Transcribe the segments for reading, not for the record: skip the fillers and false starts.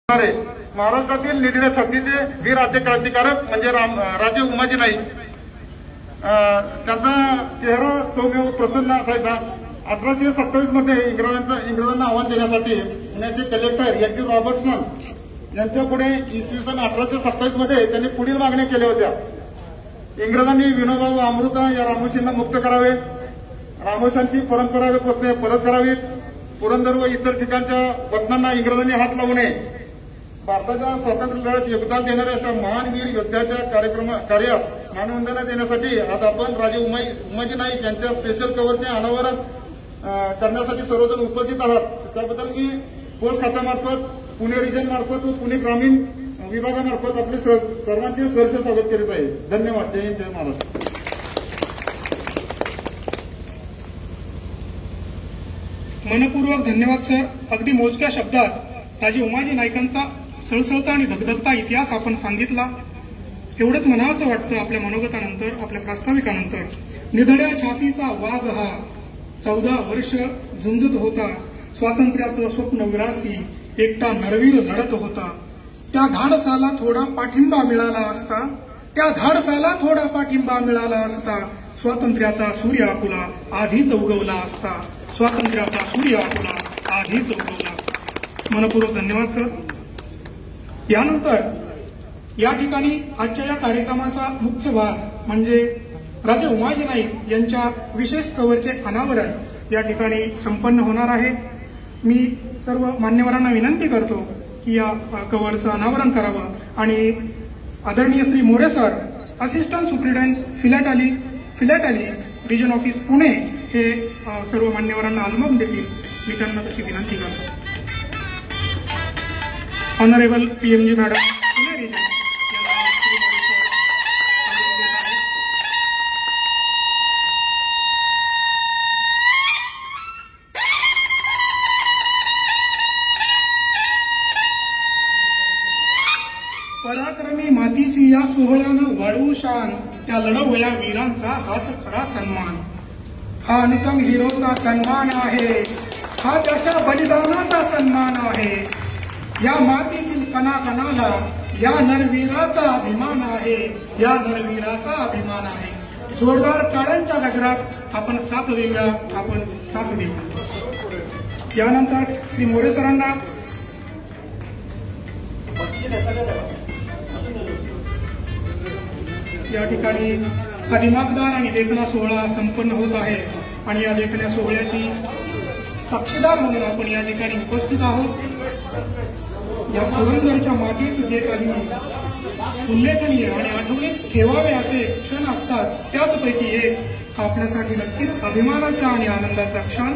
महाराष्ट्रातील निधड्या छातीचे वीर आद्य क्रांतिकारक म्हणजे राजे उमाजी नाईक। त्यांचा चेहरा सौम्य प्रसन्न असायचा। 1827 मध्ये इंग्रजांना आव्हान देण्यासाठी पुण्याचे कलेक्टर एन टी रॉबर्टसन यांच्या पुढे इसवी सन 1827 मध्ये त्यांनी पुढील मागण्या केल्या होत्या। इंग्रजांनी विनोबा व अमृता या रामोशींना मुक्त करावे, रामोशांची परंपरागत वतने परत करावीत, पुरंदर व इतर ठिकाणच्या वतनांना इंग्रजांनी हात लावू नये। भारताच्या स्वातंत्र्य लढ्यात योगदान देणाऱ्या अशा महान वीर योद्ध्याच्या कार्यास मानवंदना देण्यासाठी आज आपण राजे उमाजी नाईक यांच्या स्पेशल कव्हरचे अनावरण करण्यासाठी सर्वजण उपस्थित आहात। त्याबद्दल मी पोस्ट खात्यामार्फत, पुणे रिजन मार्फत व पुणे ग्रामीण विभागामार्फत आपले सर्वांचे सहर्ष स्वागत करीत आहे। धन्यवाद। जय हिंद, जय महाराष्ट्र। मनपूर्वक धन्यवाद सर। अगदी मोजक्या शब्दात राजे उमाजी नाईकांचा सळसळता आणि धगधगता इतिहास आपण सांगितला। एवढंच म्हणावंसं वाटतं आपल्या मनोगतानंतर, आपल्या प्रास्ताविकानंतर। निधड्या छातीचा वाघ हा 14 वर्ष झुंजत होता, स्वातंत्र्याचं स्वप्न विरासी एकटा नरवीर लढत होता। त्या धाडसाला थोडा पाठिंबा मिळाला असता, त्या धाडसाला थोडा पाठिंबा मिळाला असता, स्वातंत्र्याचा सूर्य आकुला आधीच उगवला असता, स्वातंत्र्याचा सूर्य आकुला आधीच उगवला। मनपूर्वक धन्यवाद सर। यानंतर या ठिकाणी आजच्या या कार्यक्रमाचा मुख्य भाग म्हणजे राजे उमाजी नाईक यांच्या विशेष कव्हरचे अनावरण या ठिकाणी संपन्न होणार आहे। मी सर्व मान्यवरांना विनंती करतो की या कव्हरचं अनावरण करावं आणि आदरणीय Shri More sir, assistant superintendent philately region office Pune हे सर्व मान्यवरांना आलमन देतील, मी त्यांना तशी विनंती करतो। Honourable PMG madam, Pune region, पराक्रमी मातीची या सोहळ्यानं वाढवू शान, त्या लढवया वीरांचा हाच खरा सन्मान। हा अनसंग हिरोचा सन्मान आहे, हा त्याच्या बलिदानाचा सन्मान आहे। या मातीतील कणाकणाला या नरवीराचा अभिमान आहे, या नरवीराचा अभिमान आहे। जोरदार टाळ्यांच्या गजरात आपण साथ देऊया, आपण साथ देऊ। यानंतर श्री मोरे सरांना या ठिकाणी हा दिमागदार आणि लेखना सोहळा संपन्न होत आहे आणि या लेखना सोहळ्याची साक्षीदार म्हणून आपण या ठिकाणी उपस्थित आहोत। या पुरंदरच्या मातीत जे काही उल्लेखनीय आणि आठवणीत ठेवावे असे क्षण असतात, त्याचपैकी एक आपल्यासाठी नक्कीच अभिमानाचा आणि आनंदाचा क्षण,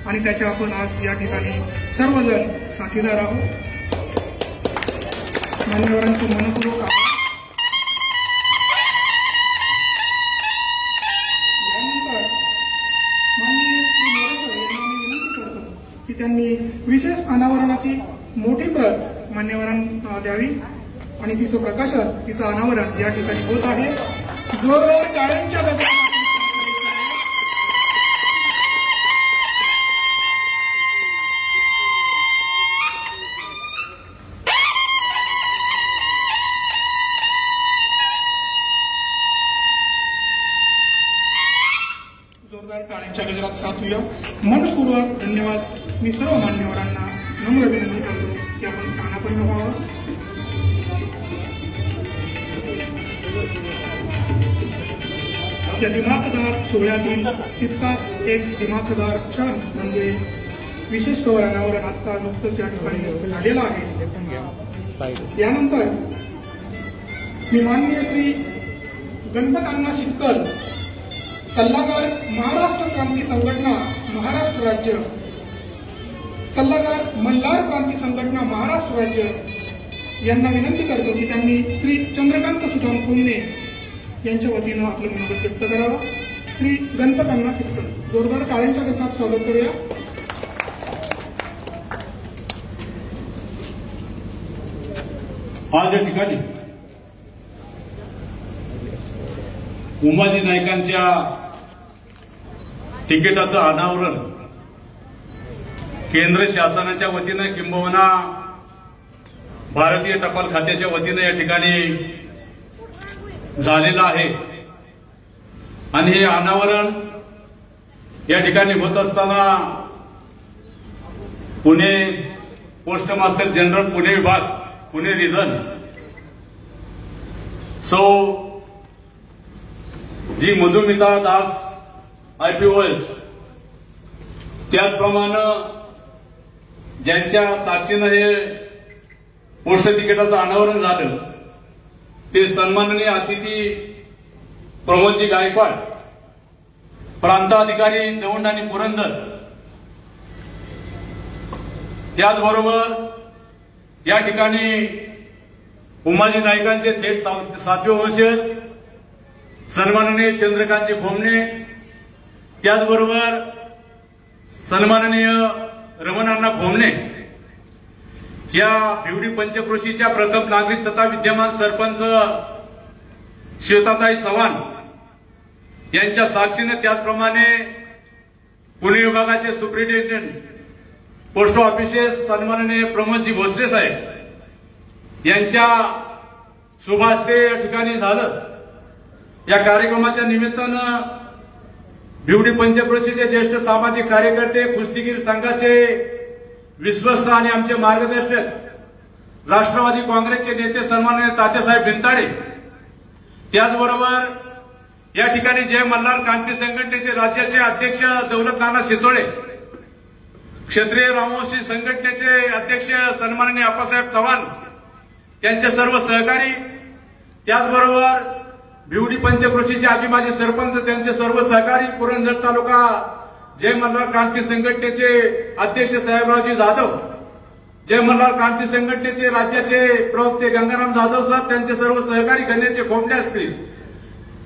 आणि त्याच्या आपण आज या ठिकाणी सर्वजण साथीदार आहोत। मान्यवरांचे मनपूर्वक आभार। यानंतर माननीय श्री मोरे सर यांना मी विनंती करतो की त्यांनी विशेष अनावरणाची मोठी प्रत मान्यवरांना द्यावी आणि तिचं प्रकाशन, तिचं अनावरण या ठिकाणी होत आहे। जोरदार टाळ्यांच्या गजरात साथ देऊया। मनपूर्वक धन्यवाद। मी सर्व मान्यवरांना नम्र विनंती करतो की आपण स्थानापन्न व्हावं। या दिमाखदार सोहळ्यातील तितकाच एक दिमाखदार क्षण म्हणजे विशेष कव्हर अनावरण आता नुकतंच या ठिकाणी झालेलं आहे। यानंतर मी माननीय श्री गणपत अण्णा शिटकर, सल्लागार महाराष्ट्र क्रांती संघटना महाराष्ट्र राज्य, सल्लागार मल्हार क्रांती संघटना महाराष्ट्र राज्य यांना विनंती करतो की त्यांनी श्री चंद्रकांत सुदाम कुंभे यांच्या वतीनं आपलं मनोगत व्यक्त करावं। श्री गणपत अण्णा शिटकर, जोरदार टाळ्यांच्या गजरात स्वागत करूया। आज या ठिकाणी उमाजी नाईकांच्या तिकिटाचं अनावरण केंद्र शासनाच्या वतीनं किंबहुना भारतीय टपाल खात्याच्या वतीने या ठिकाणी झालेलं आहे आणि हे अनावरण या ठिकाणी होत असताना Pune post master general Pune विभाग पुणे रिजन सो जी मधुमिता दास IPOS त्याचप्रमाणे ज्यांच्या साक्षीनं हे पोस्ट तिकिटाचं अनावरण झालं ते सन्माननीय अतिथी प्रमोदजी गायकवाड, प्रांताधिकारी दौंड आणि पुरंदर, त्याचबरोबर या ठिकाणी उमाजी नाईकांचे थेट सातवे वंशज सन्माननीय चंद्रकांतजी खोमणे, त्याचबरोबर सन्माननीय रमणांना खोमणे, या भिवडी पंचक्रोशीच्या प्रथम नागरिक तथा विद्यमान सरपंच श्वेताताई चव्हाण यांच्या साक्षीने, त्याचप्रमाणे पुणे विभागाचे सुप्रिंटेंडंट पोस्ट ऑफिसेस सन्माननीय प्रमोदजी भोसले साहेब यांच्या शुभ हस्ते या ठिकाणी झालं. या कार्यक्रमाच्या निमित्तानं भिवडी पंचक्रोशीचे ज्येष्ठ सामाजिक कार्यकर्ते, कुस्तीगीर संघाचे विश्वस्त आणि आमचे मार्गदर्शक, राष्ट्रवादी काँग्रेसचे नेते सन्माननीय तात्यासाहेब भिंताडे, त्याचबरोबर या ठिकाणी जय मल्हार क्रांती संघटनेचे राज्याचे अध्यक्ष दौलत नाना शितोळे, क्षेत्रीय रामवंशी संघटनेचे अध्यक्ष सन्माननीय अप्पासाहेब चव्हाण त्यांचे सर्व सहकारी, त्याचबरोबर भिवडी पंचक्रोशीचे आजी माजी सरपंच त्यांचे सर्व सहकारी, पुरंदर तालुका जय मल्हार क्रांती संघटनेचे अध्यक्ष साहेबरावजी जाधव, जय मल्हार क्रांती संघटनेचे राज्याचे प्रवक्ते गंगाराम जाधव साहेब त्यांचे सर्व सहकारी गणेशचे खोमणे असतील,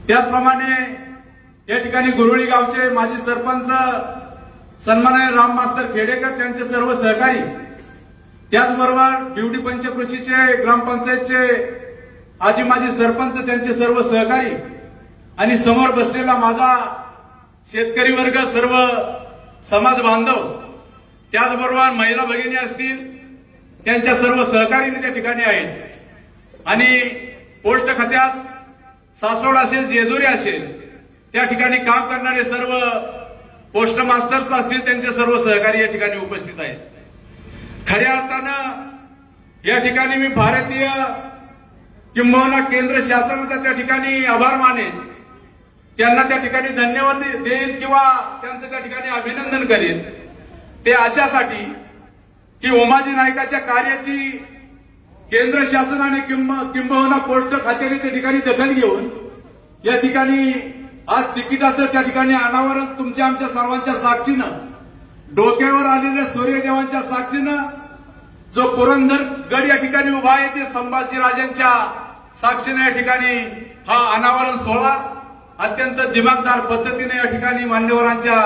त्याचप्रमाणे या ठिकाणी गुरुळी गावचे माजी सरपंच सन्माननीय राम मास्तर खेडेकर त्यांचे सर्व सहकारी, त्याचबरोबर भिवडी पंचक्रोशीचे ग्रामपंचायतचे आजी माजी सरपंच त्यांचे सर्व सहकारी आणि समोर बसलेला माझा शेतकरी वर्ग, सर्व समाज बांधव, त्याचबरोबर महिला भगिनी असतील त्यांच्या सर्व सहकारी त्या ठिकाणी आहेत आणि पोस्ट खात्यात सासवड असेल, जेजुरी असेल त्या ठिकाणी काम करणारे सर्व पोस्ट मास्टर्स असतील त्यांचे सर्व सहकारी या ठिकाणी उपस्थित आहेत. खऱ्या अर्थानं या ठिकाणी मी भारतीय किंबहुना केंद्र शासनाचा त्या ठिकाणी आभार मानेन, त्यांना त्या ठिकाणी धन्यवाद देईन किंवा त्यांचं त्या ठिकाणी अभिनंदन करेन. ते अशासाठी की उमाजी नाईकाच्या कार्याची केंद्र शासनाने किंबहुना पोस्ट खात्याने त्या ठिकाणी दखल घेऊन या ठिकाणी आज तिकिटाचं त्या ठिकाणी अनावरण तुमच्या आमच्या सर्वांच्या साक्षीनं, डोक्यावर आलेल्या सूर्यदेवांच्या साक्षीनं जो पुरंदर गड या ठिकाणी उभा आहे ते संभाजीराजांच्या साक्षीने या ठिकाणी हा अनावरण सोहळा अत्यंत दिमागदार पद्धतीने या ठिकाणी मान्यवरांच्या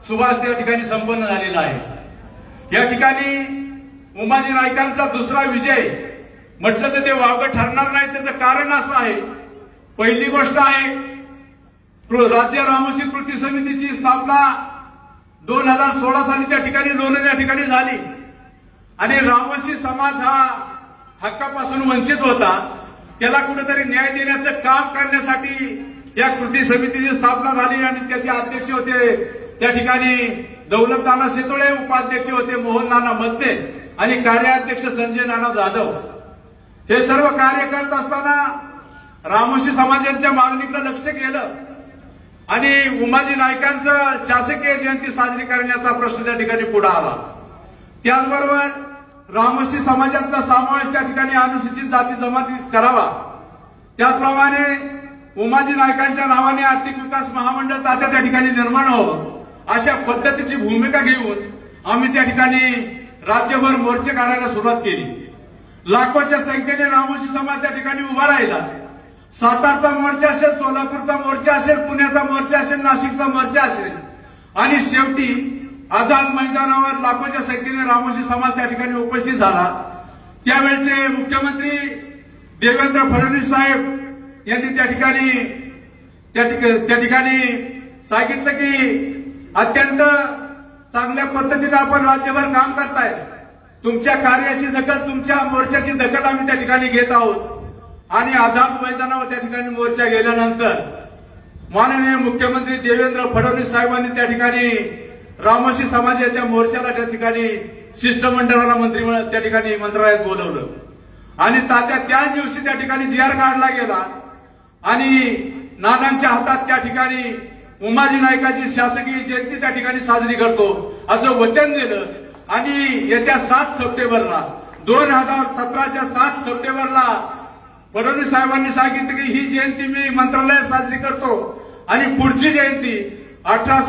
शुभास्ते या ठिकाणी संपन्न झालेला आहे. या ठिकाणी उमाजी नाईकांचा दुसरा विजय म्हटलं तर ते वावगं ठरणार नाही. त्याचं कारण असं आहे, पहिली गोष्ट आहे राज्य रामोशी कृती समितीची स्थापना 2016 साली त्या ठिकाणी लोणंद या ठिकाणी झाली आणि रामोशी समाज हा हक्कापासून वंचित होता. त्याला कुठेतरी न्याय देण्याचं काम करण्यासाठी या कृती समितीची स्थापना झाली आणि त्याचे अध्यक्ष होते त्या ठिकाणी दौलत नाना शितोळे, उपाध्यक्ष होते मोहन नाना मत्ते आणि कार्याध्यक्ष संजय नाना जाधव. हे सर्व कार्य करत असताना रामोशी समाजाच्या मागणीकडे लक्ष केलं आणि उमाजी नाईकांचं शासकीय जयंती साजरी करण्याचा प्रश्न त्या ठिकाणी पुढे आला. त्याचबरोबर रामोशी समाजाचा समावेश त्या ठिकाणी अनुसूचित जाती जमाती करावा, त्याचप्रमाणे उमाजी नाईकांच्या नावाने आर्थिक विकास महामंडळ तात्या त्या ठिकाणी निर्माण व्हावं अशा पद्धतीची भूमिका घेऊन आम्ही त्या ठिकाणी राज्यभर मोर्चे काढायला सुरुवात केली. लाखोच्या संख्येने रामोशी समाज त्या ठिकाणी उभा राहिला. सातारचा मोर्चा असेल, सोलापूरचा मोर्चा असेल, पुण्याचा मोर्चा असेल, नाशिकचा मोर्चा असेल आणि शेवटी आझाद मैदानावर लाखोच्या संख्येने रामोशी समाज त्या ठिकाणी उपस्थित झाला. त्यावेळचे मुख्यमंत्री देवेंद्र फडणवीस साहेब यांनी त्या ठिकाणी सांगितलं की अत्यंत चांगल्या पद्धतीने आपण राज्यभर काम करताय तुमच्या कार्याची दखल, तुमच्या मोर्चाची दखल आम्ही त्या ठिकाणी घेत आहोत। आणि आझाद मैदानावर त्या ठिकाणी मोर्चा गेल्यानंतर माननीय मुख्यमंत्री देवेंद्र फडणवीस साहेबांनी त्या ठिकाणी रामोशी समाजाच्या मोर्चाला त्या ठिकाणी शिष्टमंडळाला मंत्रिमंडळ त्या ठिकाणी मंत्रालयात बोलवलं आणि त्याच दिवशी त्या ठिकाणी जी.आर. काढला गेला आणि नानांच्या हातात त्या ठिकाणी उमाजी नायकाची शासकीय जयंती त्या ठिकाणी साजरी करतो असं वचन दिलं आणि येत्या 7 सप्टेंबरला 2017च्या 7 सप्टेंबरला फडणवीस साहेबांनी सांगितलं की ही जयंती मी मंत्रालयात साजरी करतो आणि पुढची जयंती 18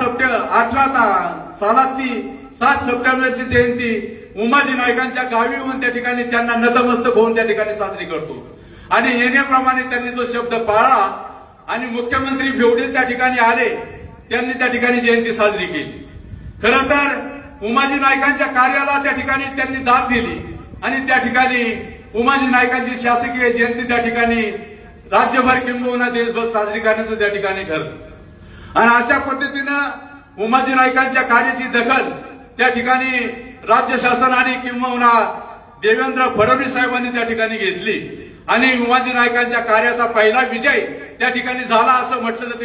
सालातली 7 सप्टेंबरची जयंती उमाजी नायकांच्या गावी येऊन त्या ठिकाणी त्यांना नतमस्तक होऊन त्या ठिकाणी साजरी करतो। आणि येण्याप्रमाणे त्यांनी तो शब्द पाळला आणि मुख्यमंत्री फेवडे त्या ठिकाणी आले, त्यांनी त्या ठिकाणी जयंती साजरी केली। खरं तर उमाजी नायकांच्या कार्याला त्या ठिकाणी त्यांनी दाद दिली आणि त्या ठिकाणी उमाजी नायकांची शासकीय जयंती त्या ठिकाणी राज्यभर किंबहुना देशभर साजरी करण्याचं त्या ठिकाणी ठरलं। आणि अशा पद्धतीनं उमाजी नायकांच्या कार्याची दखल त्या ठिकाणी राज्य शासनाने किंबहुना देवेंद्र फडणवीस साहेबांनी त्या ठिकाणी घेतली आणि उमाजी नायकांच्या कार्याचा पहिला विजय त्या ठिकाणी झाला असं म्हटलं तर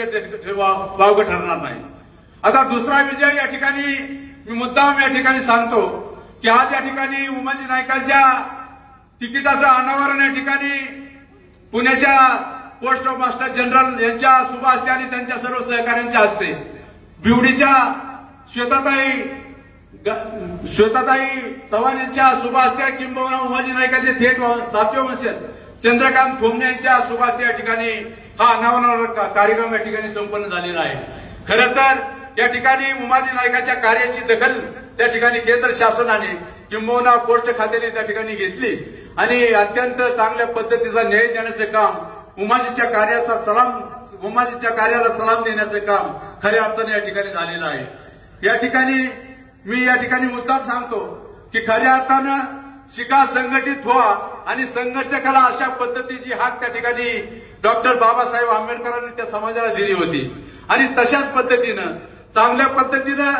ते वावगं ठरणार नाही। आता दुसरा विजय या ठिकाणी मी मुद्दाम या ठिकाणी सांगतो की आज या ठिकाणी उमाजी नायकांच्या तिकिटाचं अनावरण या ठिकाणी पुण्याच्या पोस्ट मास्टर जनरल यांच्या शुभ हस्ते आणि त्यांच्या सर्व सहकाऱ्यांच्या हस्ते, बिवडीच्या श्वेताताई चव्हाण यांच्या शुभ हस्ते किंबहुना उमाजी नायकांचे थेट 7वे वंशज चंद्रकांत खोमणे यांच्या शुभ हस्ते या ठिकाणी हा अनावरण कार्यक्रम या ठिकाणी संपन्न झालेला आहे। खरं तर या ठिकाणी उमाजी नायकाच्या कार्याची दखल त्या ठिकाणी केंद्र शासनाने किंबहुना पोस्ट खात्याने त्या ठिकाणी घेतली आणि अत्यंत चांगल्या पद्धतीचा न्याय देण्याचं काम उमाजीच्या कार्याला सलाम देण्याचं काम खऱ्या अर्थाने या ठिकाणी झालेलं आहे। या ठिकाणी मी या ठिकाणी मुद्दाम सांगतो की खऱ्या अर्थानं शिका, संघटित व्हा आणि संघर्ष करा अशा पद्धतीची हाक त्या ठिकाणी डॉक्टर बाबासाहेब आंबेडकरांनी त्या समाजाला दिली होती आणि तशाच पद्धतीनं चांगल्या पद्धतीनं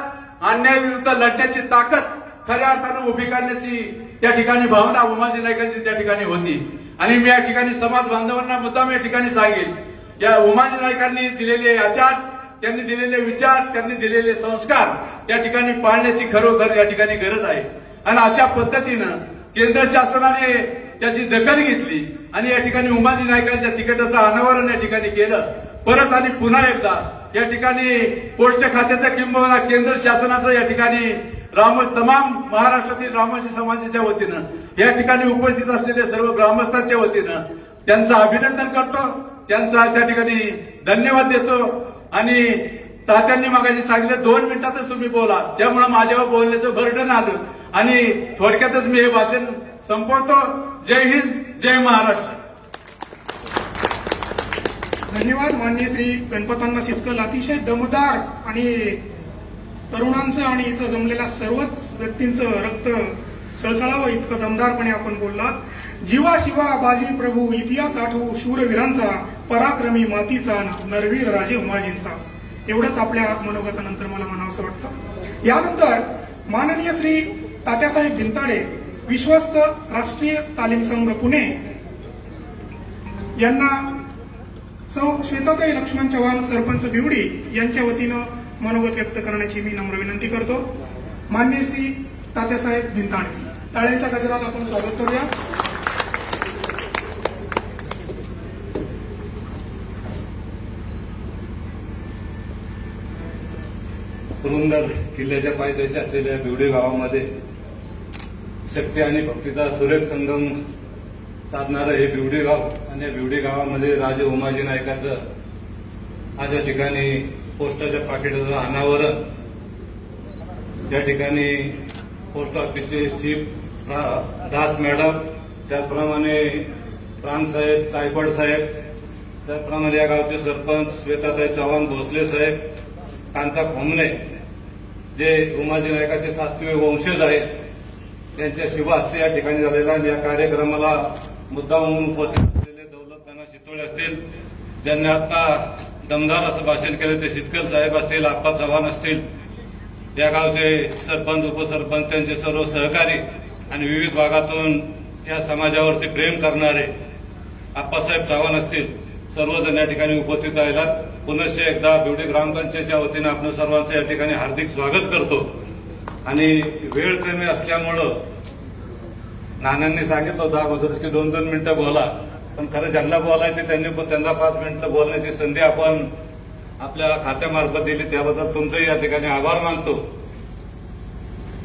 अन्यायाविरुद्ध लढण्याची ताकद खऱ्या अर्थानं उभी करण्याची त्या ठिकाणी भावना उमाजी नायकांची त्या ठिकाणी होती। आणि मी या ठिकाणी समाज बांधवांना मुद्दाम या ठिकाणी सांगेल, या उमाजी नायकांनी दिलेले आचार, त्यांनी दिलेले विचार, त्यांनी दिलेले संस्कार त्या ठिकाणी पाळण्याची खरोखर या ठिकाणी गरज आहे। आणि अशा पद्धतीनं केंद्र शासनाने त्याची दखल घेतली आणि या ठिकाणी उमाजी नायकांच्या तिकिटाचं अनावरण या ठिकाणी केलं। परत आणि पुन्हा एकदा या ठिकाणी पोस्ट खात्याचं किंबहुना केंद्र शासनाचं या ठिकाणी तमाम महाराष्ट्रातील रामोशी समाजाच्या वतीनं या ठिकाणी उपस्थित असलेल्या सर्व ग्रामस्थांच्या वतीनं त्यांचं अभिनंदन करतो, त्यांचा त्या ठिकाणी धन्यवाद देतो। आणि तात्यांनी मगाशी सांगितलं 2 मिनिटातच तुम्ही बोला, त्यामुळे माझ्यावर बोलण्याचं बर्डन आलं आणि थोडक्यातच मी हे भाषण संपवतो। जय हिंद, जय महाराष्ट्र। धन्यवाद माननीय श्री गणपतांना शितकल। अतिशय दमदार आणि तरुणांचं आणि इथं जमलेल्या सर्वच व्यक्तींचं रक्त सळसळावं इतकं दमदारपणे आपण बोललात। जीवा शिवा बाजी प्रभू, इतिहास आठवू शूरवीरांचा, पराक्रमी मातीचा नरवीर राजे उमाजींचा, एवढंच आपल्या मनोगतानंतर मला म्हणावंसं वाटतं। यानंतर माननीय श्री तात्यासाहेब भिंताडे, विश्वस्त राष्ट्रीय तालीम संघ पुणे यांना सौ श्वेताताई लक्ष्मण चव्हाण सरपंच बिवडी यांच्या वतीनं मनोगत व्यक्त करण्याची मी नम्र विनंती करतो। माननीय श्री तात्यासाहेब भिंताडे, टाळ्यांच्या गजरात आपण स्वागत करूया। पुरंदर किल्ल्याच्या पायथ्याशी असलेल्या बिवडी गावामध्ये शक्ती आणि भक्तीचा सुरेख संगम साधणारं हे बिवडी गाव आणि या बिवडी गावामध्ये राजे उमाजी नायकाचं आज या ठिकाणी पोस्टाच्या पाकिटाचं अनावरण या ठिकाणी पोस्ट ऑफिसचे चीफ दास मॅडम, त्याचप्रमाणे प्राणसाहेब गायकवाड साहेब, त्याचप्रमाणे या गावचे सरपंच श्वेताताई चव्हाण भोसले साहेब, कांता खोमणे जे उमाजी नायकाचे 7वे वंशज आहेत, त्यांच्या शुभ हस्ते या ठिकाणी झालेला या कार्यक्रमाला मुद्दामून उपस्थित असलेले दौलतनाना शितोळे असतील, ज्यांनी आता दमदार असं भाषण केलं, ते शितकल साहेब असतील, आप्पा चव्हाण असतील, या गावचे सरपंच, उपसरपंच, त्यांचे सर्व सहकारी आणि विविध भागातून या समाजावरती प्रेम करणारे आप्पासाहेब चव्हाण असतील, सर्वजण या ठिकाणी उपस्थित राहिलात. पुनश्च एकदा बिवडी ग्रामपंचायतच्या वतीनं आपण सर्वांचं या ठिकाणी हार्दिक स्वागत करतो. आणि वेळ कमी असल्यामुळं नानांनी सांगितलं होतं अगोदरच की 2-2 मिनिटं बोला, पण खरं ज्यांना बोलायचे त्यांना 5 मिनिटं बोलण्याची संधी आपण आपल्या खात्यामार्फत दिली, त्याबद्दल तुमचंही या ठिकाणी आभार मानतो.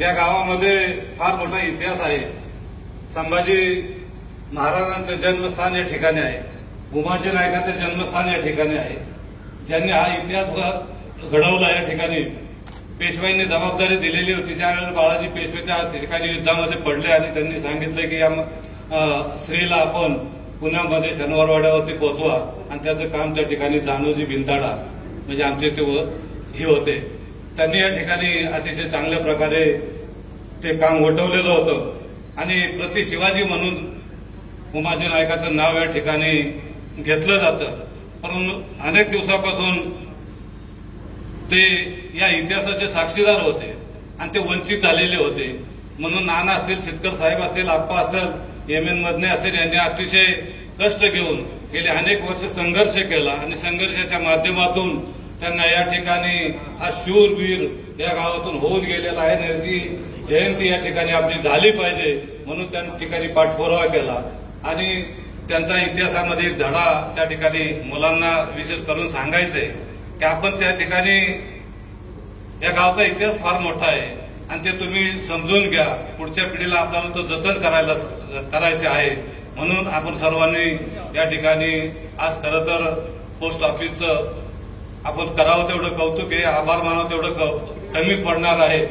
या गावामध्ये फार मोठा इतिहास आहे. संभाजी महाराजांचं जन्मस्थान या ठिकाणी आहे, उमाजी नायकांचं जन्मस्थान या ठिकाणी आहे. ज्यांनी हा इतिहास घडवला या ठिकाणी पेशवाईंनी जबाबदारी दिलेली होती. ज्यावेळेस बाळाजी पेशवे त्या ठिकाणी युद्धामध्ये पडले आणि त्यांनी सांगितलं की या स्त्रीला आपण पुण्यामध्ये शनिवारवाड्यावरती पोहोचवा, आणि त्याचं काम त्या ठिकाणी जानोजी भिंताडा म्हणजे आमचे ते हे होते. त्यांनी या ठिकाणी अतिशय चांगल्या प्रकारे ते काम वटवलेलं होतं. आणि प्रति शिवाजी म्हणून उमाजी नायकाचं नाव या ठिकाणी घेतलं जातं. परंतु अनेक दिवसापासून ते या इतिहासाचे साक्षीदार होते आणि ते वंचित झालेले होते. म्हणून नाना असतील, शेतकर साहेब असतील, आप्पा असतील, एमएन मधने असतील, यांनी अतिशय कष्ट घेऊन गेले अनेक वर्ष संघर्ष केला आणि संघर्षाच्या माध्यमातून त्यांना या ठिकाणी हा शूरवीर या गावातून होत गेलेला आहे. त्याची जयंती या ठिकाणी आपली झाली पाहिजे म्हणून त्या ठिकाणी पाठपुरावा केला. आणि त्यांचा इतिहासामध्ये एक धडा त्या ठिकाणी मुलांना विशेष करून सांगायचंय की आपण त्या ठिकाणी या गावचा इतिहास फार मोठा आहे आणि ते तुम्ही समजून घ्या. पुढच्या पिढीला आपल्याला तो जतन करायचे आहे. म्हणून आपण सर्वांनी या ठिकाणी आज खरं तर पोस्ट ऑफिसचं आपण करावं तेवढं कौतुक आहे, आभार मानावं तेवढं कमी पडणार आहे.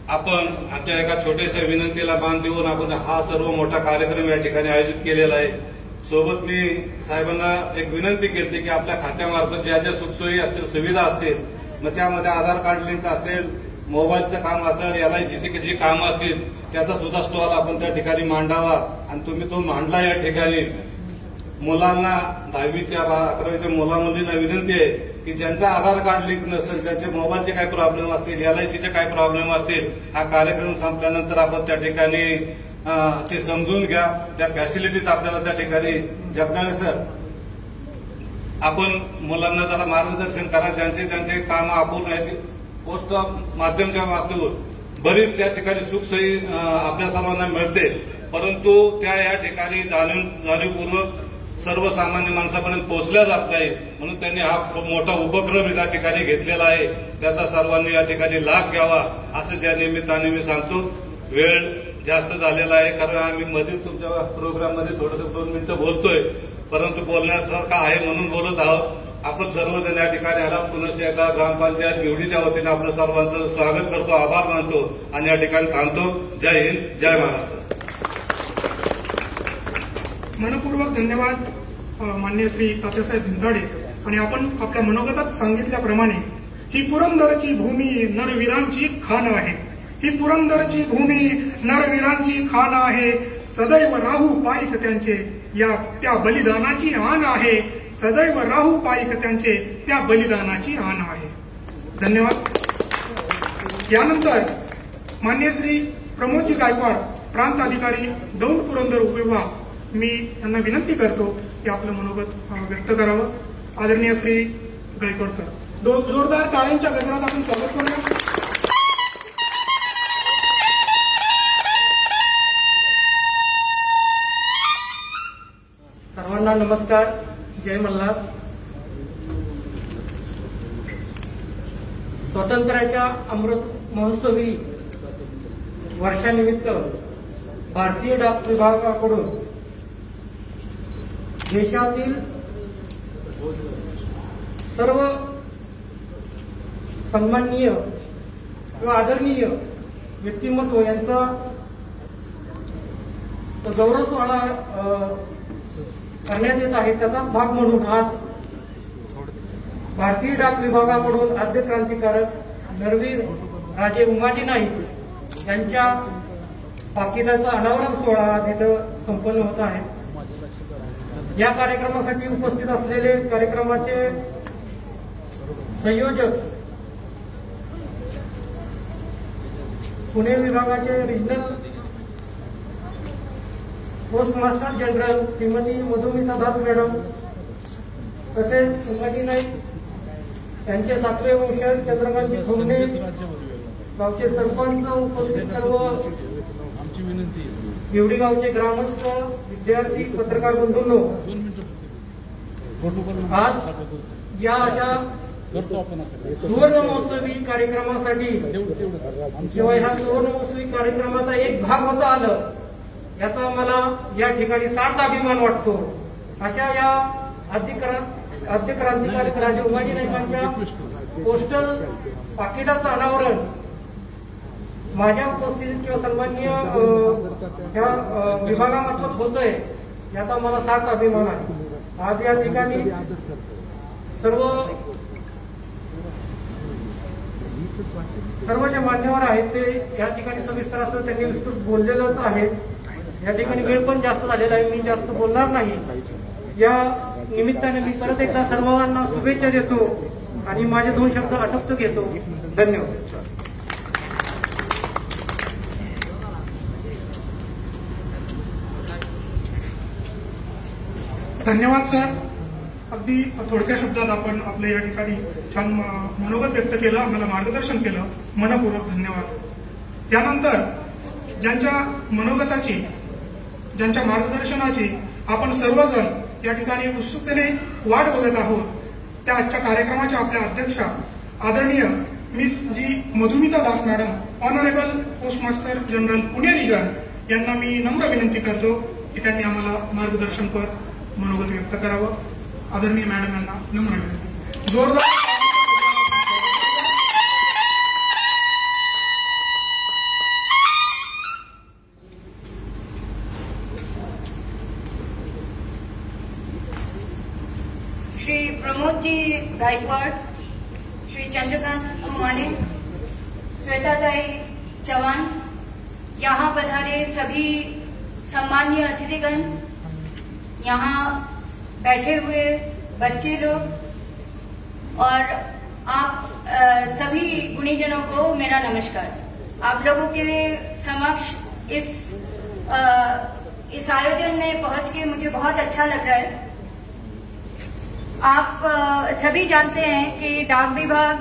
आपण आता एका छोट्याशा विनंतीला मान देऊन आपण हा सर्व मोठा कार्यक्रम या ठिकाणी आयोजित केलेला आहे. सोबत मी साहेबांना एक विनंती केली की आपल्या खात्यामार्फत ज्या ज्या सुखसोयी असतील, सुविधा असतील, मग त्यामध्ये आधार कार्ड लिंक असेल, मोबाईलचं काम असेल, LICची जी कामं असतील त्याचा सुद्धा स्टॉल आपण त्या ठिकाणी मांडावा. आणि तुम्ही तो मांडला या ठिकाणी. मुलांना 10वीच्या 11वीच्या मुलामुलींना विनंती आहे की ज्यांचा आधार कार्ड लिंक नसेल, ज्यांचे मोबाईलचे काही प्रॉब्लेम असतील, LICचे काही प्रॉब्लेम असतील, हा कार्यक्रम संपल्यानंतर आपण त्या ठिकाणी ते समजून घ्या. त्या फॅसिलिटीज आपल्याला त्या ठिकाणी जगदाळे सर आपण मुलांना जरा मार्गदर्शन करा. ज्यांचे काम अपूर्ण आहेत पोस्ट माध्यमच्या माध्यमातून बरीच त्या ठिकाणी सुखसोयी आपल्या सर्वांना मिळते, परंतु त्या या ठिकाणी जाणीवपूर्वक सर्वसामान्य माणसापर्यंत पोहोचल्या जात नाही. म्हणून त्यांनी हा खूप मोठा उपक्रम या ठिकाणी घेतलेला आहे. त्याचा सर्वांनी या ठिकाणी लाभ घ्यावा असं ज्या निमित्ताने मी सांगतो. वेळ जास्त झालेला आहे कारण आम्ही मध्येच तुमच्या प्रोग्राममध्ये थोडंसं 2 मिनिटं बोलतोय, परंतु बोलण्यासारखं आहे म्हणून बोलत आहोत. आपण सर्वजण या ठिकाणी आला. पुनश्च एकदा ग्रामपंचायत बिवडीच्या वतीने आपलं सर्वांचं स्वागत करतो, आभार मानतो आणि या ठिकाणी थांबतो. जय हिंद, जय महाराष्ट्र. मनपूर्वक धन्यवाद मान्य श्री तात्यासाहेब भिंताडे. आणि आपण आपल्या मनोगतात सांगितल्याप्रमाणे ही पुरंदरची भूमी नरवीरांची खाण आहे. ही पुरंदरची भूमी नरवीरांची खाण आहे. सदैव राहू पाईक त्यांचे त्या बलिदानाची आण आहे. सदैव राहू पाईक त्यांचे त्या बलिदानाची आण आहे. धन्यवाद. यानंतर मान्य श्री प्रमोदजी गायकवाड, प्रांत अधिकारी दौंड पुरंदर उपविभाग, मी त्यांना विनंती करतो की आपलं मनोगत व्यक्त करावं. आदरणीय श्री गायकवाड सर, जोरदार टाळ्यांच्या गजरात आपण स्वागत करूया. सर्वांना नमस्कार, जय मल्हार. स्वातंत्र्याच्या अमृत महोत्सवी वर्षानिमित्त भारतीय डाक विभागाकडून देशातील सर्व सन्माननीय किंवा आदरणीय व्यक्तिमत्व यांचा गौरव सोहळा करण्यात येत आहे. त्याचाच भाग म्हणून आज भारतीय डाक विभागाकडून आद्य क्रांतिकारक नरवीर राजे उमाजी नाईक यांच्या पाकिटाचा अनावरण सोहळा तिथं संपन्न होत आहे. या कार्यक्रमासाठी उपस्थित असलेले कार्यक्रमाचे संयोजक, पुणे विभागाचे regional postmaster general Shrimati Madhumita Das madam, तसेच उमाजी नाईक यांचे 7वे वंशज चंद्रकांतजी खोमणे, गावचे सरपंच, उपस्थित सर्व बिवडी गावचे ग्रामस्थ, विद्यार्थी, पत्रकार बंधूंनो, आज या अशा सुवर्ण महोत्सवी कार्यक्रमासाठी किंवा ह्या सुवर्ण महोत्सवी कार्यक्रमाचा एक भाग होता आलं याचा मला या ठिकाणी सार्थ अभिमान वाटतो. अशा या आद्य क्रांतिकारक राजे उमाजी नाईकांच्या पोस्टल पाकिटाचं अनावरण माझ्या उपस्थितीत किंवा सन्माननीय ह्या विभागामार्फत होतंय याचा मला सार्थ अभिमान आहे. आज या ठिकाणी सर्व जे मान्यवर आहेत ते या ठिकाणी सविस्तर असं त्यांनी विस्तृत बोललेलंच आहे. या ठिकाणी वेळ पण जास्त झालेला आहे, मी जास्त बोलणार नाही. या निमित्ताने मी परत एकदा सर्वांना शुभेच्छा देतो आणि माझे 2 शब्द अटप्त घेतो. धन्यवाद. धन्यवाद सर. अगदी थोडक्या शब्दात आपण आपल्या या ठिकाणी छान मनोगत व्यक्त केलं, आम्हाला मार्गदर्शन केलं, मनपूर्वक धन्यवाद. यानंतर ज्यांच्या मनोगताची, ज्यांच्या मार्गदर्शनाची आपण सर्वजण या ठिकाणी उत्सुकतेने वाट बघत आहोत, त्या आजच्या कार्यक्रमाच्या आपल्या अध्यक्षा आदरणीय miss G Madhumita Das madam, honourable postmaster general Pune region यांना मी नम्र विनंती करतो की त्यांनी आम्हाला मार्गदर्शनपर मनोगत व्यक्त करावं. आदरणीय मॅडम यांना नम्र विनंती. जोरदार श्री प्रमोद जी गायकवाड़, श्री चंद्रकांत खुमाने, श्वेताताई चौहान, यहाँ पधारे सभी सम्मानीय अतिथिगण, यहाँ बैठे हुए बच्चे लोग और आप सभी गुणीजनों को मेरा नमस्कार. आप लोगों के समक्ष इस आयोजन में पहुंच के मुझे बहुत अच्छा लग रहा है. आप सभी जानते हैं कि डाक विभाग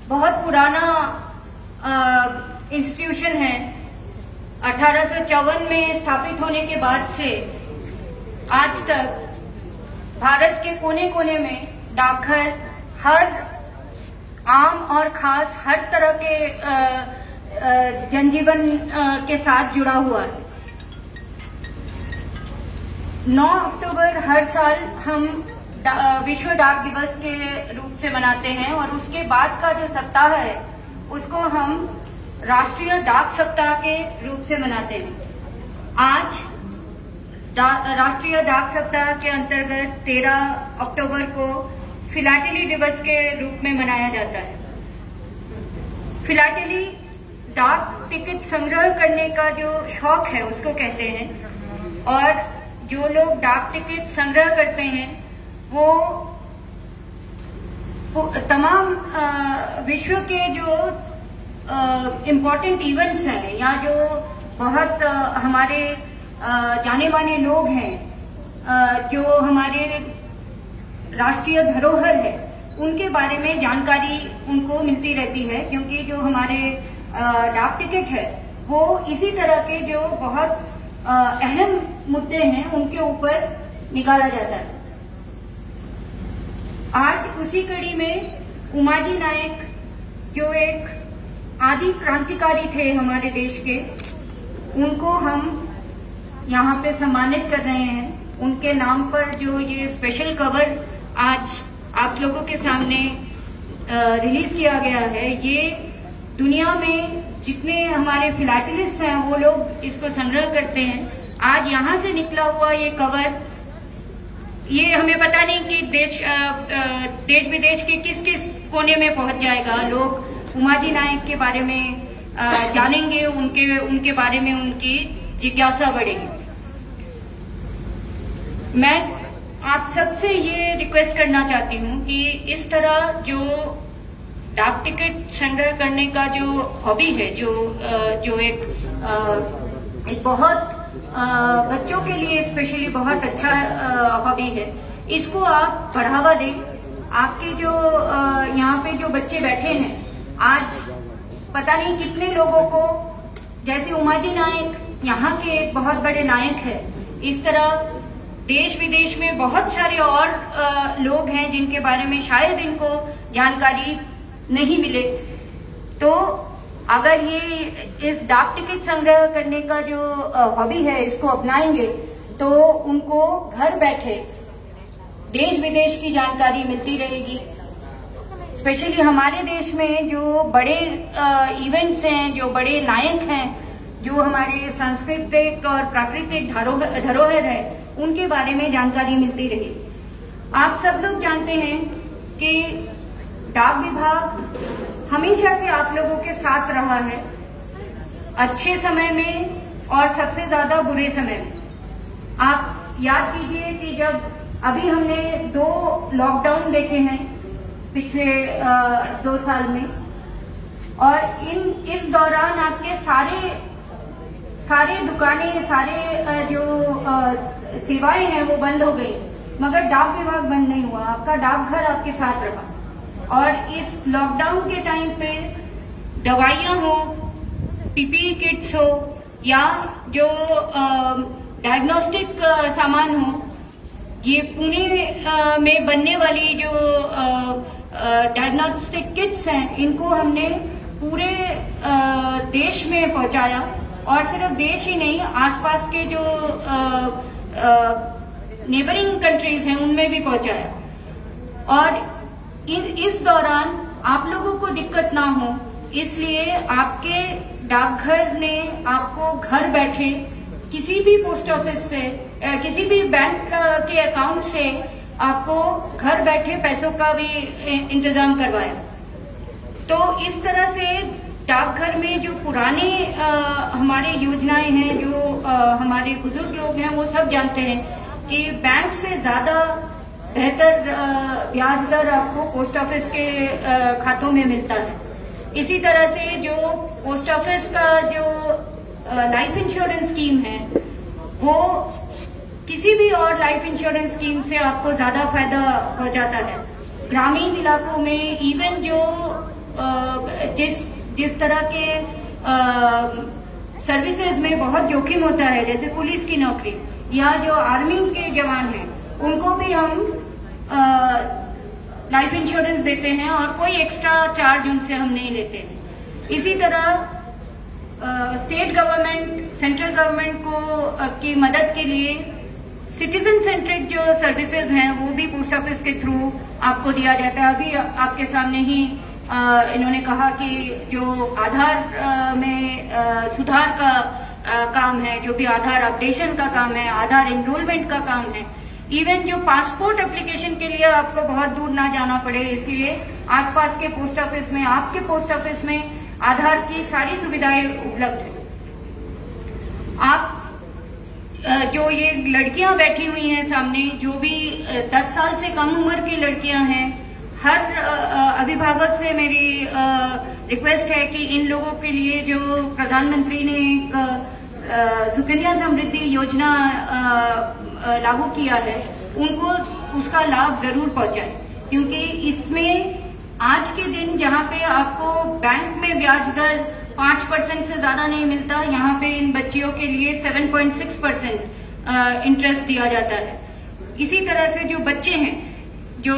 बहुत पुराना इंस्टीट्यूशन है. 1854 में स्थापित होने के बाद से आज तक भारत के कोने कोने में डाकघर हर आम और खास हर तरह के जनजीवन के साथ जुड़ा हुआ है. 9 अक्टूबर हर साल हम विश्व डाक दिवस के रूप से मनाते हैं और उसके बाद का जो सप्ताह है उसको हम राष्ट्रीय डाक सप्ताह के रूप से मनाते हैं. आज राष्ट्रीय डाक सप्ताह के अंतर्गत 13 अक्टूबर को फिलाटेली दिवस के रूप में मनाया जाता है. फिलाटेली डाक टिकट संग्रह करने का जो शौक है उसको कहते हैं, और जो लोग डाक टिकट संग्रह करते हैं वो तमाम विश्व के जो इम्पोर्टेंट इवेंट्स हैं या जो बहुत हमारे जाने माने लोग हैं, जो हमारे राष्ट्रीय धरोहर है, उनके बारे में जानकारी उनको मिलती रहती है, क्योंकि जो हमारे डाक टिकट है वो इसी तरह के जो बहुत अहम मुद्दे हैं उनके ऊपर निकाला जाता है. आज उसी कड़ी में उमाजी नायक जो एक आदि क्रांतिकारी थे हमारे देश के, उनको हम यहाँ पे सम्मानित कर रहे हैं. उनके नाम पर जो ये स्पेशल कवर आज आप लोगों के सामने रिलीज किया गया है, ये दुनिया में जितने हमारे फिलाटेलिस्ट हैं वो लोग इसको संग्रह करते हैं. आज यहाँ से निकला हुआ ये कवर, ये हमें पता नहीं कि देश विदेश के किस किस कोने में पहुंच जाएगा. लोग उमाजी नायक के बारे में जानेंगे, उनके बारे में उनकी जिज्ञासा बढ़ेगी. मैं आप सबसे ये रिक्वेस्ट करना चाहती हूँ कि इस तरह जो डाक टिकट संग्रह करने का जो हॉबी है, जो एक बहुत बच्चों के लिए स्पेशली बहुत अच्छा हॉबी है। इसको आप बढ़ावा दें। आपके जो यहाँ पे जो बच्चे बैठे हैं, आज पता नहीं कितने लोगों को, जैसे उमाजी नायक यहाँ के एक बहुत बड़े नायक है, इस तरह देश विदेश में बहुत सारे और लोग हैं जिनके बारे में शायद इनको जानकारी नहीं मिले। तो अगर ये इस डाक टिकट संग्रह करने का जो हॉबी है इसको अपनाएंगे तो उनको घर बैठे देश विदेश की जानकारी मिलती रहेगी। स्पेशली हमारे देश में जो बड़े इवेंट्स हैं, जो बड़े नायक हैं, जो हमारे सांस्कृतिक और प्राकृतिक धरोहर है, उनके बारे में जानकारी मिलती रही। आप सब लोग जानते हैं कि डाक विभाग हमेशा से आप लोगों के साथ रहा है, अच्छे समय में और सबसे ज्यादा बुरे समय में। आप याद कीजिए कि जब अभी हमने 2 लॉकडाउन देखे हैं पिछले 2 साल में, और इस दौरान आपके सारे दुकानें, सारे जो सेवाएं हैं वो बंद हो गई, मगर डाक विभाग बंद नहीं हुआ। आपका डाकघर आपके साथ रहा। और इस लॉकडाउन के टाइम पे दवाइयां हो, पीपीई किट्स हो, या जो डायग्नोस्टिक सामान हो, ये पुणे में बनने वाली जो डायग्नोस्टिक किट्स हैं, इनको हमने पूरे देश में पहुंचाया। और सिर्फ देश ही नहीं, आसपास के जो नेबरिंग कंट्रीज हैं उनमें भी पहुंचाया। और इस दौरान आप लोगों को दिक्कत ना हो, इसलिए आपके डाकघर ने आपको घर बैठे किसी भी पोस्ट ऑफिस से, किसी भी बैंक के अकाउंट से आपको घर बैठे पैसों का भी इंतजाम करवाया। तो इस तरह से डाकघर में जो पुराने हमारे योजनाएं हैं, जो हमारे बुजुर्ग लोग हैं वो सब जानते हैं कि बैंक से ज्यादा बेहतर ब्याज दर आपको पोस्ट ऑफिस के खातों में मिलता है। इसी तरह से जो पोस्ट ऑफिस का जो लाइफ इंश्योरेंस स्कीम है, वो किसी भी और लाइफ इंश्योरेंस स्कीम से आपको ज्यादा फायदा हो जाता है। ग्रामीण इलाकों में इवन जो जिस तरह के सर्विसेज में बहुत जोखिम होता है, जैसे पुलिस की नौकरी या जो आर्मी के जवान हैं, उनको भी हम लाइफ इंश्योरेंस देते हैं और कोई एक्स्ट्रा चार्ज उनसे हम नहीं लेते हैं। इसी तरह स्टेट गवर्नमेंट, सेंट्रल गवर्नमेंट को की मदद के लिए सिटीजन सेंट्रिक जो सर्विसेज हैं वो भी पोस्ट ऑफिस के थ्रू आपको दिया जाता है। अभी आपके सामने ही इन्होंने कहा कि जो आधार में सुधार का काम है, जो भी आधार अपडेशन का काम है, आधार एनरोलमेंट का काम है, इवन जो पासपोर्ट एप्लीकेशन के लिए आपको बहुत दूर ना जाना पड़े, इसलिए आसपास के पोस्ट ऑफिस में, आपके पोस्ट ऑफिस में आधार की सारी सुविधाएं उपलब्ध है। आप जो ये लड़कियां बैठी हुई हैं सामने, जो भी 10 साल से कम उम्र की लड़कियां हैं, हर अभिभावक से मेरी रिक्वेस्ट है कि इन लोगों के लिए जो प्रधानमंत्री ने एक सुकन्या समृद्धि योजना लागू किया है, उनको उसका लाभ जरूर पहुंचाएं, क्योंकि इसमें आज के दिन जहां पे आपको बैंक में ब्याज दर 5% से ज्यादा नहीं मिलता, यहाँ पे इन बच्चियों के लिए 7.6% इंटरेस्ट दिया जाता है। इसी तरह से जो बच्चे हैं, जो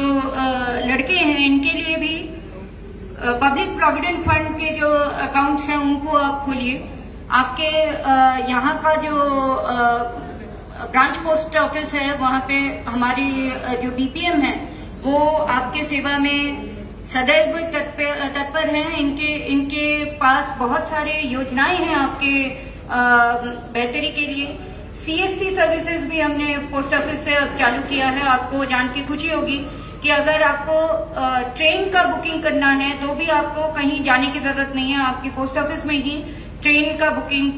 लड़के हैं, इनके लिए भी पब्लिक प्रोविडेंट फंड के जो अकाउंट्स हैं उनको आप खोलिए। आपके यहाँ का जो ब्रांच पोस्ट ऑफिस है, वहाँ पे हमारी जो बीपीएम है वो आपके सेवा में सदैव तत्पर हैं। इनके पास बहुत सारे योजनाएं हैं आपके बेहतरी के लिए। सीएससी सर्विसेज भी हमने पोस्ट ऑफिस से चालू किया है। आपको जान के खुशी होगी कि अगर आपको ट्रेन का बुकिंग करना है तो भी आपको कहीं जाने की जरूरत नहीं है, आपकी पोस्ट ऑफिस में ही ट्रेन का बुकिंग,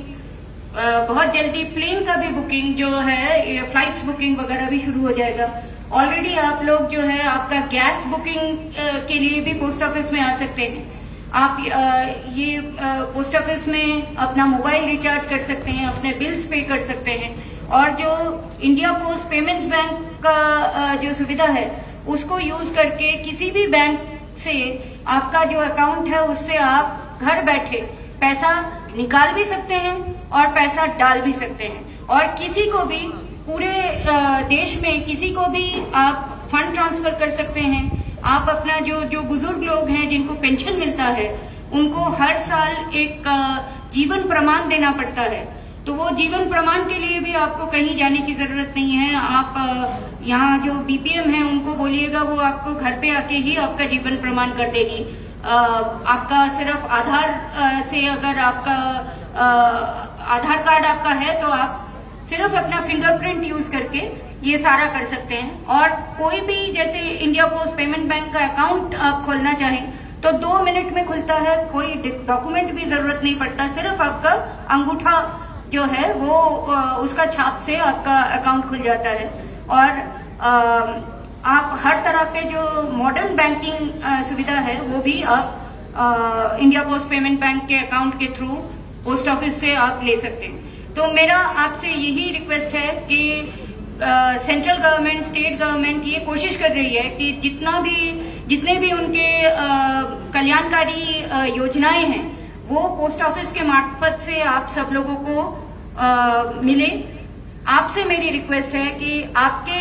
बहुत जल्दी प्लेन का भी बुकिंग जो है, फ्लाइट्स बुकिंग वगैरह भी शुरू हो जाएगा। ऑलरेडी आप लोग जो है आपका गैस बुकिंग के लिए भी पोस्ट ऑफिस में आ सकते हैं। आप ये पोस्ट ऑफिस में अपना मोबाइल रिचार्ज कर सकते हैं, अपने बिल्स पे कर सकते हैं, और जो इंडिया पोस्ट पेमेंट्स बैंक का जो सुविधा है उसको यूज करके किसी भी बैंक से आपका जो अकाउंट है उससे आप घर बैठे पैसा निकाल भी सकते हैं और पैसा डाल भी सकते हैं, और किसी को भी पूरे देश में किसी को भी आप फंड ट्रांसफर कर सकते हैं। आप अपना जो बुजुर्ग लोग हैं जिनको पेंशन मिलता है उनको हर साल एक जीवन प्रमाण देना पड़ता है, तो वो जीवन प्रमाण के लिए भी आपको कहीं जाने की जरूरत नहीं है। आप यहाँ जो बीपीएम है उनको बोलिएगा, वो आपको घर पे आके ही आपका जीवन प्रमाण कर देगी। आपका सिर्फ आधार से, अगर आपका आधार कार्ड आपका है तो आप सिर्फ अपना फिंगरप्रिंट यूज करके ये सारा कर सकते हैं। और कोई भी जैसे इंडिया पोस्ट पेमेंट बैंक का अकाउंट आप खोलना चाहें तो 2 मिनट में खुलता है, कोई डॉक्यूमेंट भी जरूरत नहीं पड़ता, सिर्फ आपका अंगूठा जो है वो उसका छाप से आपका अकाउंट खुल जाता है। और आप हर तरह के जो मॉडर्न बैंकिंग सुविधा है वो भी आप इंडिया पोस्ट पेमेंट बैंक के अकाउंट के थ्रू पोस्ट ऑफिस से आप ले सकते हैं। तो मेरा आपसे यही रिक्वेस्ट है कि सेंट्रल गवर्नमेंट, स्टेट गवर्नमेंट ये कोशिश कर रही है कि जितने भी उनके कल्याणकारी योजनाएं हैं वो पोस्ट ऑफिस के मार्फत से आप सब लोगों को मिले। आपसे मेरी रिक्वेस्ट है कि आपके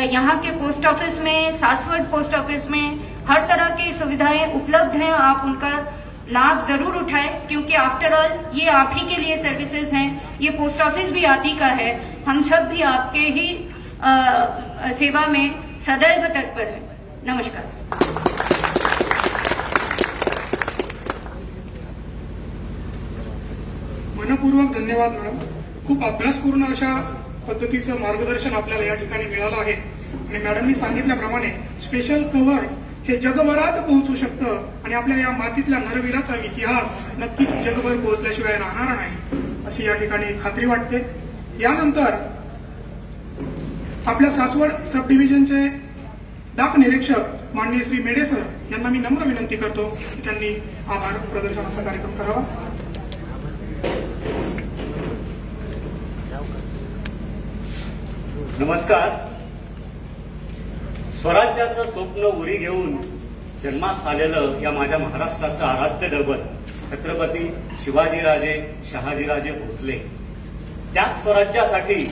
यहाँ के पोस्ट ऑफिस में, सासवड पोस्ट ऑफिस में हर तरह की सुविधाएं उपलब्ध हैं, आप उनका लाभ जरूर उठाएं, क्योंकि आफ्टर ऑल ये आप ही के लिए सर्विसेज हैं, ये पोस्ट ऑफिस भी आप ही का है, हम सब भी आपके ही सेवा में सदैव तत्पर हैं। नमस्कार। मनपूर्वक धन्यवाद मॅडम। खूप अभ्यासपूर्ण अशा पद्धतीचं मार्गदर्शन आपल्याला या ठिकाणी मिळालं आहे, आणि मॅडमनी सांगितल्याप्रमाणे स्पेशल कव्हर हे जगभरात पोहोचू शकतं, आणि आपल्या या मातीतल्या नरवीराचा इतिहास नक्कीच जगभर पोहोचल्याशिवाय राहणार नाही अशी या ठिकाणी खात्री वाटते। यानंतर आपल्या सासवड सब डिव्हिजनचे डाक निरीक्षक माननीय श्री मेडे सर यांना मी नम्र विनंती करतो की त्यांनी आभार प्रदर्शनाचा कार्यक्रम करावा। नमस्कार। स्वराज्याचं स्वप्न उरी घेऊन जन्मास आलेलं या माझ्या महाराष्ट्राचं आराध्य दैवत छत्रपती शिवाजीराजे शहाजीराजे भोसले, त्याच स्वराज्यासाठी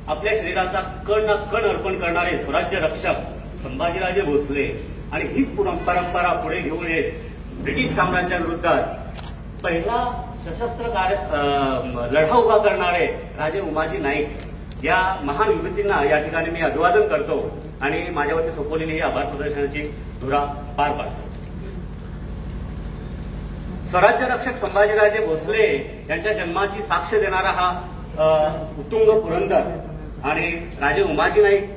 आपल्या शरीराचा कण ना कण अर्पण करणारे स्वराज्य रक्षक संभाजीराजे भोसले, आणि हीच परंपरा पुढे घेऊन येत ब्रिटिश साम्राज्याविरुद्धात पहिला सशस्त्र लढा उभा करणारे राजे उमाजी नाईक या महान विभूतींना या ठिकाणी मी अभिवादन करतो आणि माझ्यावरती सोपवलेली ही आभार प्रदर्शनाची धुरा पार पाडतो। स्वराज्य रक्षक संभाजीराजे भोसले यांच्या जन्माची साक्ष देणारा हा उत्तुंग पुरंदर आणि राजे उमाजी नाईक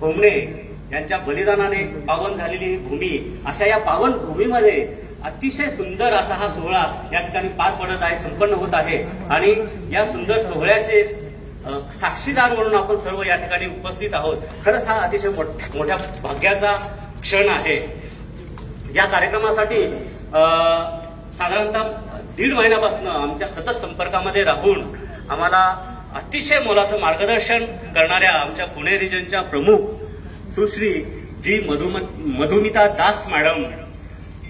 भोमणे यांच्या बलिदानाने पावन झालेली ही भूमी, अशा या पावन भूमीमध्ये अतिशय सुंदर असा हा सोहळा या ठिकाणी पार पडत आहे, संपन्न होत आहे, आणि या सुंदर सोहळ्याचे साक्षीदार म्हणून आपण सर्व या ठिकाणी उपस्थित आहोत। खरंच हा अतिशय मोठ्या भाग्याचा क्षण आहे। या कार्यक्रमासाठी साधारणतः 1.5 महिन्यापासून आमच्या सतत संपर्कामध्ये राहून आम्हाला अतिशय मोलाचं मार्गदर्शन करणाऱ्या आमच्या पुणे रिजनच्या प्रमुख सुश्री जी मधुमिता दास मॅडम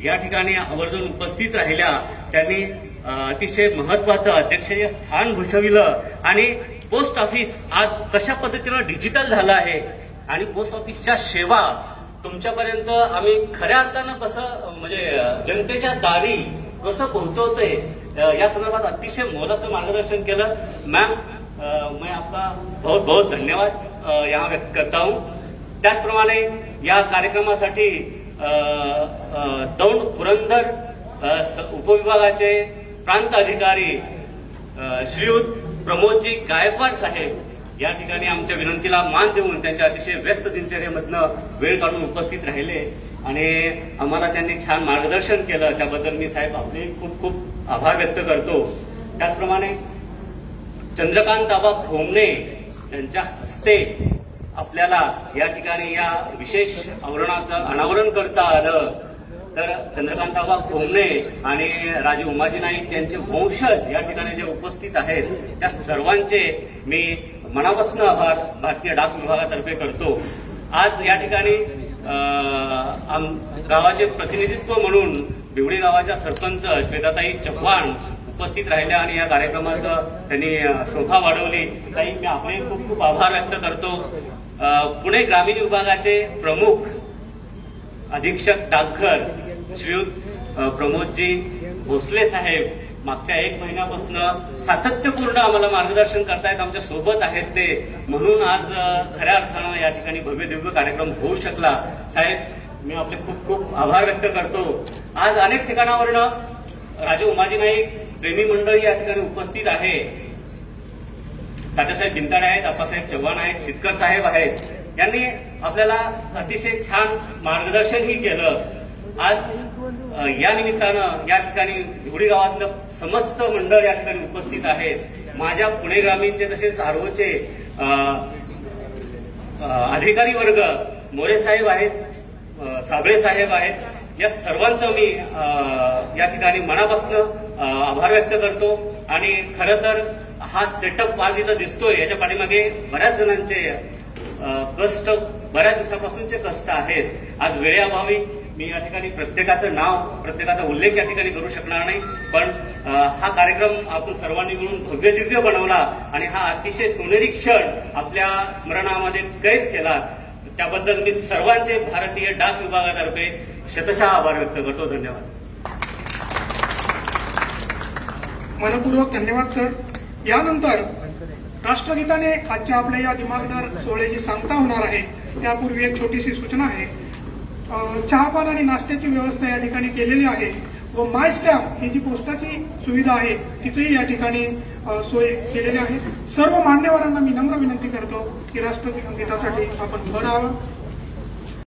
या ठिकाणी आवर्जून उपस्थित राहिल्या। त्यांनी अतिशय महत्वाचं अध्यक्षीय स्थान भूषविलं, आणि पोस्ट ऑफिस आज कशा पद्धतीनं डिजिटल झालं आहे आणि पोस्ट ऑफिसच्या सेवा तुमच्यापर्यंत आम्ही खऱ्या अर्थानं कसं म्हणजे जनतेच्या दारी कसं पोहोचवतोय या संदर्भात अतिशय मोलाचं मार्गदर्शन केलं। मैम, मैं आपका बहुत बहुत धन्यवाद यहाँ व्यक्त करता हूं। त्याचप्रमाणे या कार्यक्रमासाठी दौंड पुरंदर उपविभागाचे प्रांत अधिकारी श्रीयुत प्रमोदजी गायकवाड साहेब या ठिकाणी आमच्या विनंतीला मान देऊन त्यांच्या अतिशय व्यस्त दिनचर्येमधनं वेळ काढून उपस्थित राहिले आणि आम्हाला त्यांनी छान मार्गदर्शन केलं, त्याबद्दल मी साहेब आपले खूप खूप आभार व्यक्त करतो। त्याचप्रमाणे चंद्रकांत आबा भोमणे त्यांच्या हस्ते आपल्याला या ठिकाणी या विशेष आवरणाचं अनावरण करता आलं। तर चंद्रकांताबा खोमणे आणि राजे उमाजी नाईक यांचे वंशज या ठिकाणी जे उपस्थित आहेत त्या सर्वांचे मी मनापासून आभार भारतीय डाक विभागातर्फे करतो. आज या ठिकाणी गावाचे प्रतिनिधित्व म्हणून बिवडी गावाच्या सरपंच श्वेताताई चव्हाण उपस्थित राहिल्या आणि या कार्यक्रमाचं त्यांनी शोभा वाढवली. ताई, मी आपले खूप खूप आभार व्यक्त करतो. पुणे ग्रामीण विभागाचे प्रमुख अधीक्षक डाकघर श्रीयुत प्रमोदजी भोसले साहेब मागच्या 1 महिन्यापासून सातत्यपूर्ण आम्हाला मार्गदर्शन करतायत, आमच्या सोबत आहेत ते, म्हणून आज खऱ्या अर्थानं या ठिकाणी भव्य दिव्य कार्यक्रम होऊ शकला. साहेब, मी आपले खूप खूप आभार व्यक्त करतो. आज अनेक ठिकाणावरनं राजे उमाजी नाईक प्रेमी मंडळी या ठिकाणी उपस्थित आहे. तात्यासाहेब भिंताडे आहेत, आप्पासाहेब चव्हाण आहेत, शितकर साहेब आहेत. यांनी आपल्याला अतिशय छान मार्गदर्शनही केलं. आज या निमित्तानं या ठिकाणी बिवडी गावातलं समस्त मंडळ या ठिकाणी उपस्थित आहेत. माझ्या पुणे ग्रामीणचे तसेच आरोचे अधिकारी वर्ग, मोरे साहेब आहेत, साबळे साहेब आहेत, या सर्वांचं मी या ठिकाणी मनापासून आभार व्यक्त करतो. आणि खरं तर हा सेटअप आज इथं दिसतोय याच्या पाठीमागे बऱ्याच जणांचे कष्ट, बऱ्याच दिवसापासूनचे कष्ट आहेत. आज वेळेअभावी मी या ठिकाणी प्रत्येकाचं नाव, प्रत्येकाचा उल्लेख या ठिकाणी करू शकणार नाही, पण हा कार्यक्रम आपण सर्वांनी मिळून भव्य दिव्य बनवला आणि हा अतिशय सोनेरी क्षण आपल्या स्मरणामध्ये कैद केला. त्याबद्दल मी सर्वांचे भारतीय डाक विभागातर्फे शतशः आभार व्यक्त करतो. धन्यवाद. मनपूर्वक धन्यवाद सर. यानंतर राष्ट्रगीताने आजच्या आपल्या या दिमागदार सोहळ्याची सांगता होणार आहे. त्यापूर्वी एक छोटीशी सूचना आहे. चहापान आणि नाश्त्याची व्यवस्था या ठिकाणी केलेली आहे व माय स्टॅम्प ही जी पोस्टाची सुविधा आहे तिचीही या ठिकाणी सोय केलेली आहे. सर्व मान्यवरांना मी नम्र विनंती करतो की राष्ट्रगीतासाठी आपण उभं राहावं.